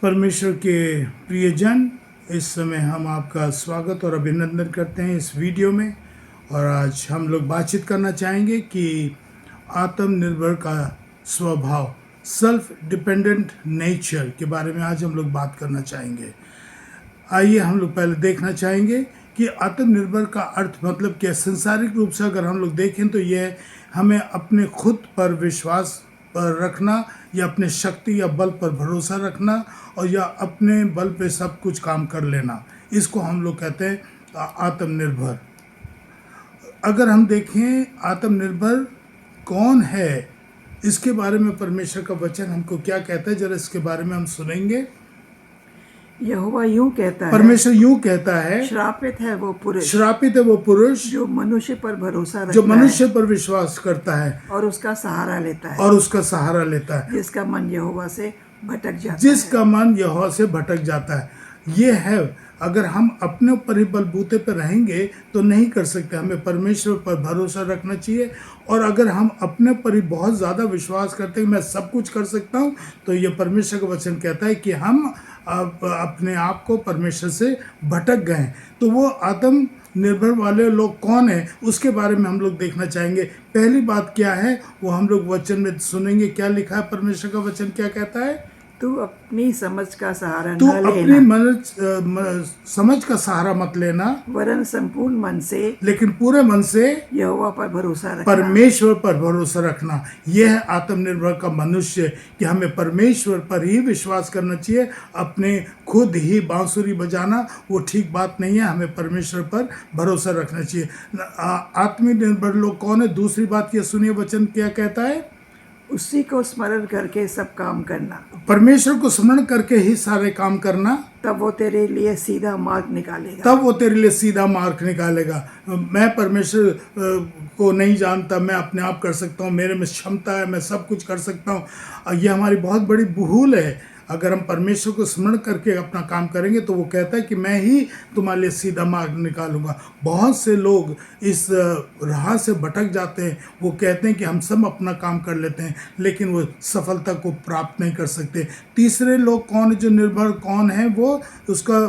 परमेश्वर के प्रियजन, इस समय हम आपका स्वागत और अभिनंदन करते हैं इस वीडियो में। और आज हम लोग बातचीत करना चाहेंगे कि आत्मनिर्भर का स्वभाव, सेल्फ डिपेंडेंट नेचर के बारे में आज हम लोग बात करना चाहेंगे। आइए हम लोग पहले देखना चाहेंगे कि आत्मनिर्भर का अर्थ मतलब क्या। संसारिक रूप से अगर हम लोग देखें तो यह हमें अपने खुद पर विश्वास पर रखना या अपने शक्ति या बल पर भरोसा रखना और या अपने बल पे सब कुछ काम कर लेना, इसको हम लोग कहते हैं आत्मनिर्भर। अगर हम देखें आत्मनिर्भर कौन है, इसके बारे में परमेश्वर का वचन हमको क्या कहता है, जरा इसके बारे में हम सुनेंगे। यहोवा यूं कहता है, परमेश्वर यूं कहता है, श्रापित है वो पुरुष, श्रापित है वो पुरुष जो मनुष्य पर भरोसा रखता जो मनुष्य पर विश्वास करता है है और उसका सहारा लेता है, और उसका सहारा लेता है, जिसका मन यहोवा से भटक जाता है। जिसका मन यहोवा से भटक जाता है। ये है, अगर हम अपने ऊपर ही बलबूते पर रहेंगे तो नहीं कर सकते, हमें परमेश्वर पर भरोसा रखना चाहिए। और अगर हम अपने पर ही बहुत ज़्यादा विश्वास करते हैं कि मैं सब कुछ कर सकता हूँ, तो ये परमेश्वर का वचन कहता है कि हम अपने आप को परमेश्वर से भटक गए। तो वो आत्मनिर्भर वाले लोग कौन हैं, उसके बारे में हम लोग देखना चाहेंगे। पहली बात क्या है वो हम लोग वचन में सुनेंगे। क्या लिखा है, परमेश्वर का वचन क्या कहता है? तू अपनी समझ का सहारा तू न अपनी लेना, समझ का सहारा मत लेना, वरन संपूर्ण मन से लेकिन पूरे मन से यहोवा पर भरोसा रखना। परमेश्वर पर भरोसा रखना। यह है आत्मनिर्भर का मनुष्य, कि हमें परमेश्वर पर ही विश्वास करना चाहिए। अपने खुद ही बांसुरी बजाना वो ठीक बात नहीं है, हमें परमेश्वर पर भरोसा रखना चाहिए। आत्मनिर्भर लोग कौन है? दूसरी बात ये सुनिए, वचन क्या कहता है? उसी को स्मरण करके सब काम करना, परमेश्वर को स्मरण करके ही सारे काम करना, तब वो तेरे लिए सीधा मार्ग निकालेगा। तब वो तेरे लिए सीधा मार्ग निकालेगा। मैं परमेश्वर को नहीं जानता, मैं अपने आप कर सकता हूँ, मेरे में क्षमता है, मैं सब कुछ कर सकता हूँ। ये हमारी बहुत बड़ी भूल है। अगर हम परमेश्वर को स्मरण करके अपना काम करेंगे तो वो कहता है कि मैं ही तुम्हारे लिए सीधा मार्ग निकालूंगा। बहुत से लोग इस राह से भटक जाते हैं। वो कहते हैं कि हम सब अपना काम कर लेते हैं, लेकिन वो सफलता को प्राप्त नहीं कर सकते। तीसरे लोग कौन, जो निर्भर कौन है, वो उसका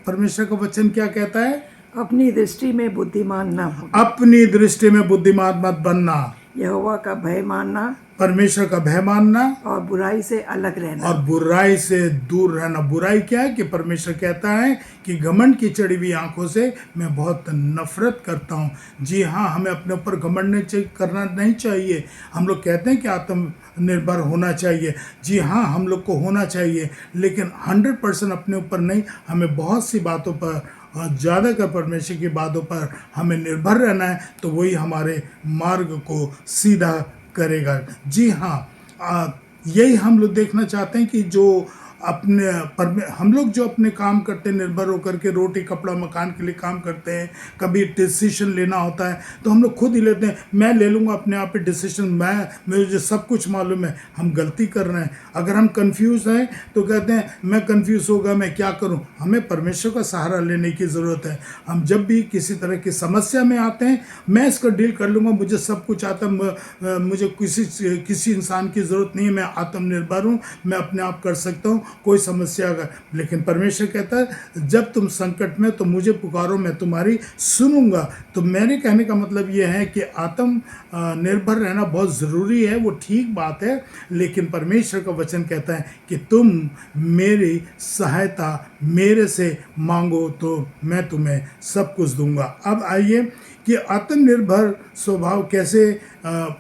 परमेश्वर का वचन क्या कहता है? अपनी दृष्टि में बुद्धिमान न हो, अपनी दृष्टि में बुद्धिमान मत बनना, यहोवा का भय मानना परमेश्वर का भय मानना और बुराई से अलग रहना। और बुराई से दूर रहना। बुराई क्या है कि परमेश्वर कहता है कि घमंड की चढ़ी हुई आंखों से मैं बहुत नफरत करता हूँ। जी हाँ, हमें अपने ऊपर घमंड करना नहीं चाहिए। हम लोग कहते हैं कि आत्मनिर्भर होना चाहिए। जी हाँ, हम लोग को होना चाहिए, लेकिन 100% अपने ऊपर नहीं। हमें बहुत सी बातों पर, ज़्यादा कर परमेश्वर की बातों पर हमें निर्भर रहना है, तो वही हमारे मार्ग को सीधा करेगा। जी हाँ, यही हम लोग देखना चाहते हैं कि जो हम लोग जो अपने काम करते हैं, निर्भर होकर के रोटी कपड़ा मकान के लिए काम करते हैं। कभी डिसीजन लेना होता है तो हम लोग खुद ही लेते हैं, मैं ले लूँगा अपने आप पे डिसीजन, मुझे सब कुछ मालूम है। हम गलती कर रहे हैं। अगर हम कंफ्यूज हैं तो कहते हैं मैं कंफ्यूज होगा, मैं क्या करूं। हमें परमेश्वर का सहारा लेने की ज़रूरत है। हम जब भी किसी तरह की समस्या में आते हैं, मैं इसको डील कर लूँगा, मुझे सब कुछ आता है, मुझे किसी इंसान की ज़रूरत नहीं है, मैं आत्मनिर्भर हूँ, मैं अपने आप कर सकता हूँ, कोई समस्या अगर। लेकिन परमेश्वर कहता है जब तुम संकट में तो मुझे पुकारो, मैं तुम्हारी सुनूंगा। तो मेरे कहने का मतलब ये है कि आत्म निर्भर रहना बहुत ज़रूरी है, वो ठीक बात है। लेकिन परमेश्वर का वचन कहता है कि तुम मेरी सहायता मेरे से मांगो तो मैं तुम्हें सब कुछ दूंगा। अब आइए कि आत्मनिर्भर स्वभाव कैसे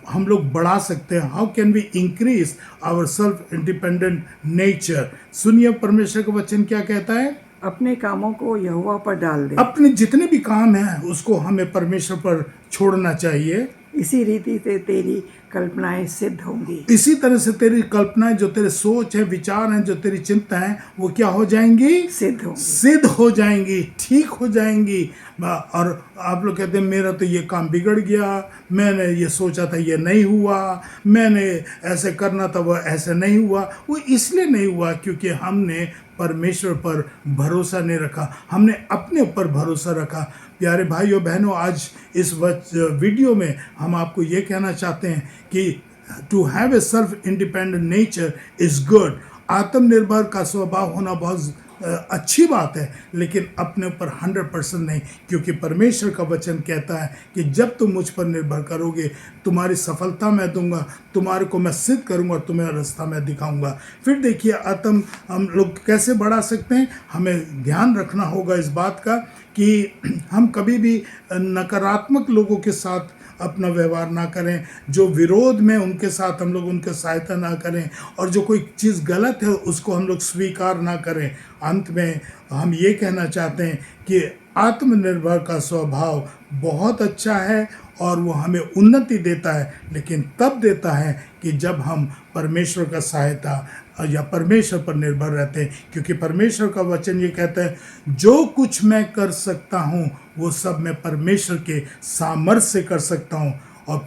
हम लोग बढ़ा सकते हैं। How can we increase our self independent nature. सुनिए परमेश्वर का वचन क्या कहता है? अपने कामों को यहोवा पर डाल दे, अपने जितने भी काम हैं उसको हमें परमेश्वर पर छोड़ना चाहिए। इसी रीति से तेरी कल्पनाएं सिद्ध होंगी। इसी तरह से तेरी कल्पनाएं, जो तेरे सोच है, विचार हैं, जो तेरी चिंता है, वो क्या हो जाएंगी? सिद्ध हो जाएंगी, ठीक हो जाएंगी। और आप लोग कहते हैं मेरा तो ये काम बिगड़ गया, मैंने ये सोचा था ये नहीं हुआ, मैंने ऐसे करना था वो ऐसे नहीं हुआ। वो इसलिए नहीं हुआ क्योंकि हमने परमेश्वर पर भरोसा नहीं रखा, हमने अपने ऊपर भरोसा रखा। प्यारे भाइयों बहनों, आज इस वीडियो में हम आपको ये कहना चाहते हैं कि to have a self independent nature is good. आत्मनिर्भर का स्वभाव होना बहुत अच्छी बात है, लेकिन अपने ऊपर 100% नहीं, क्योंकि परमेश्वर का वचन कहता है कि जब तुम मुझ पर निर्भर करोगे, तुम्हारी सफलता मैं दूंगा, तुम्हारे को मैं सिद्ध करूंगा, तुम्हें रास्ता मैं दिखाऊंगा। फिर देखिए हम लोग कैसे बढ़ा सकते हैं। हमें ध्यान रखना होगा इस बात का कि हम कभी भी नकारात्मक लोगों के साथ अपना व्यवहार ना करें, जो विरोध में उनके साथ हम लोग उनकी सहायता ना करें, और जो कोई चीज़ गलत है उसको हम लोग स्वीकार ना करें। अंत में हम ये कहना चाहते हैं कि आत्मनिर्भर का स्वभाव बहुत अच्छा है और वो हमें उन्नति देता है, लेकिन तब देता है कि जब हम परमेश्वर का सहायता या परमेश्वर पर निर्भर रहते हैं, क्योंकि परमेश्वर का वचन ये कहता है, जो कुछ मैं कर सकता हूँ वो सब मैं परमेश्वर के सामर्थ्य से कर सकता हूँ। और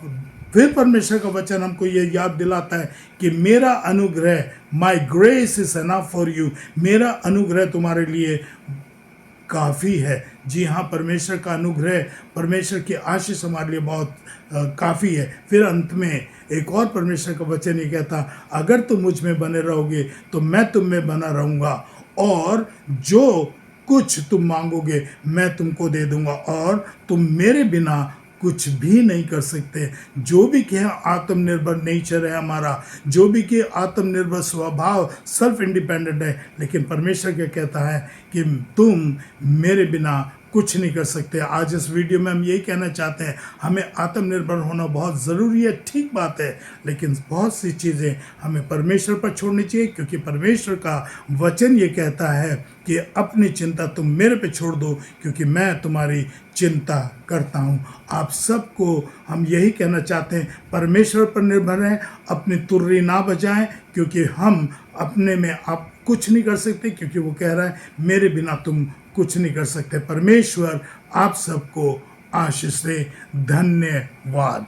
फिर परमेश्वर का वचन हमको ये याद दिलाता है कि मेरा अनुग्रह, माई grace is enough for you, मेरा अनुग्रह तुम्हारे लिए काफ़ी है। जी हाँ, परमेश्वर का अनुग्रह, परमेश्वर की आशीष हमारे लिए बहुत काफ़ी है। फिर अंत में एक और परमेश्वर का वचन ये कहता, अगर तुम मुझ में बने रहोगे तो मैं तुम में बना रहूँगा, और जो कुछ तुम मांगोगे मैं तुमको दे दूँगा, और तुम मेरे बिना कुछ भी नहीं कर सकते। जो भी कि आत्मनिर्भर नेचर है हमारा, जो भी कि आत्मनिर्भर स्वभाव, सेल्फ इंडिपेंडेंट है, लेकिन परमेश्वर क्या कहता है कि तुम मेरे बिना कुछ नहीं कर सकते। आज इस वीडियो में हम यही कहना चाहते हैं, हमें आत्मनिर्भर होना बहुत ज़रूरी है, ठीक बात है, लेकिन बहुत सी चीज़ें हमें परमेश्वर पर छोड़नी चाहिए, क्योंकि परमेश्वर का वचन ये कहता है कि अपनी चिंता तुम मेरे पे छोड़ दो, क्योंकि मैं तुम्हारी चिंता करता हूँ। आप सबको हम यही कहना चाहते हैं, परमेश्वर पर निर्भर रहें, अपनी तुर्री ना बजाएं, क्योंकि हम अपने में आप कुछ नहीं कर सकते, क्योंकि वो कह रहा है मेरे बिना तुम कुछ नहीं कर सकते। परमेश्वर आप सबको आशीष दे। धन्यवाद।